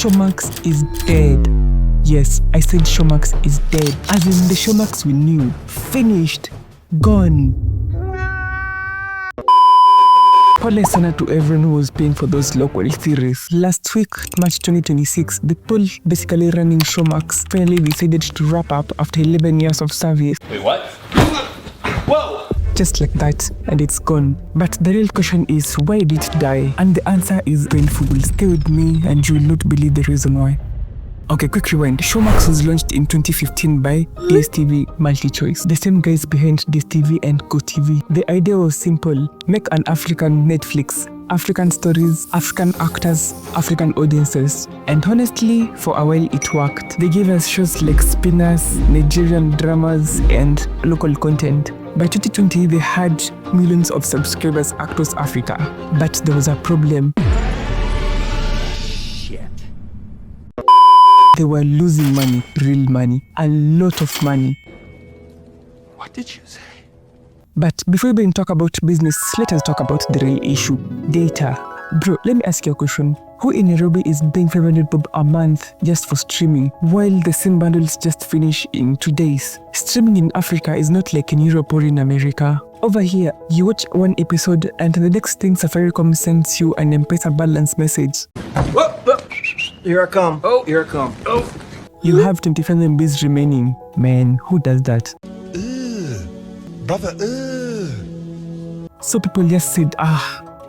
Showmax is dead. Yes, I said Showmax is dead. As in the Showmax we knew. Finished. Gone. Pole sana to everyone who was paying for those local series. Last week, March 2026, the people basically running Showmax finally decided to wrap up after 11 years of service. Wait, what? Whoa! Just like that, and it's gone. But the real question is, why did it die? And the answer is painful. Stay with me and you will not believe the reason why. Okay, quick rewind. Showmax was launched in 2015 by DSTV MultiChoice, the same guys behind DSTV and GoTV. The idea was simple: make an African Netflix. African stories, African actors, African audiences. And honestly, for a while it worked. They gave us shows like Spinners, Nigerian dramas, and local content. By 2020, they had millions of subscribers across Africa. But there was a problem. They were losing money, real money, a lot of money. What did you say? But before we even talk about business, let us talk about the real issue, data. Bro, let me ask you a question. Who in Nairobi is paying 500 bob a month just for streaming, while the same bundles just finish in 2 days? Streaming in Africa is not like in Europe or in America. Over here, you watch one episode and the next thing Safaricom sends you an M-Pesa balance message. Whoa, whoa. Here I come. Oh, here I come. Oh. You have 25 MBs remaining. Man, who does that? Brother, So people just said,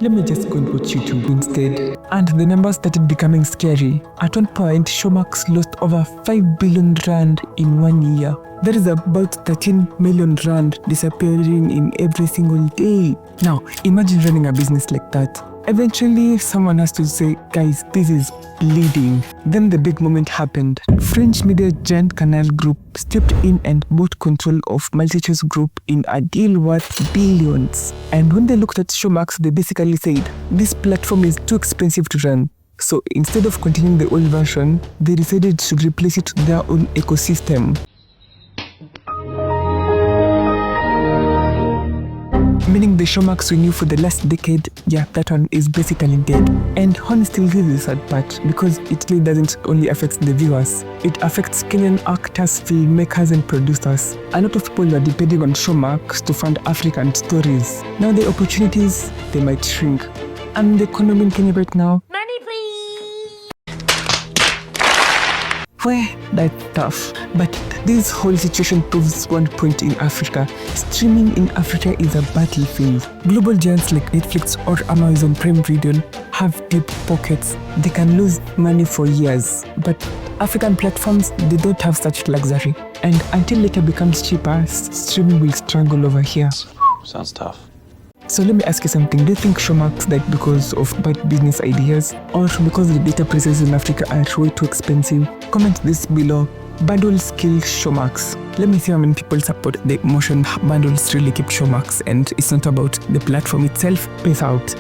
let me just go and watch YouTube instead. And the numbers started becoming scary. At one point, Showmax lost over 5 billion rand in 1 year. That is about 13 million rand disappearing in every single day. Now, imagine running a business like that. Eventually, someone has to say, guys, this is bleeding. Then the big moment happened. French media giant Canal Group stepped in and bought control of MultiChoice Group in a deal worth billions. And when they looked at Showmax, they basically said, this platform is too expensive to run. So instead of continuing the old version, they decided to replace it with their own ecosystem. Meaning the Showmax we knew for the last decade, yeah, that one is basically dead. And honestly, this is the sad part, because it really doesn't only affect the viewers. It affects Kenyan actors, filmmakers and producers. A lot of people are depending on Showmax to fund African stories. Now the opportunities, they might shrink. And the economy in Kenya right now, money please! Well, that's tough. But this whole situation proves one point in Africa. Streaming in Africa is a battlefield. Global giants like Netflix or Amazon Prime Video have deep pockets. They can lose money for years. But African platforms, they don't have such luxury. And until later becomes cheaper, streaming will struggle over here. Sounds tough. So let me ask you something. Do you think Showmax died because of bad business ideas, or because the data prices in Africa are way too expensive? Comment this below. Bundles kill Showmax. Let me see how many people support the emotion bundles really keep Showmax, and it's not about the platform itself. Peace out.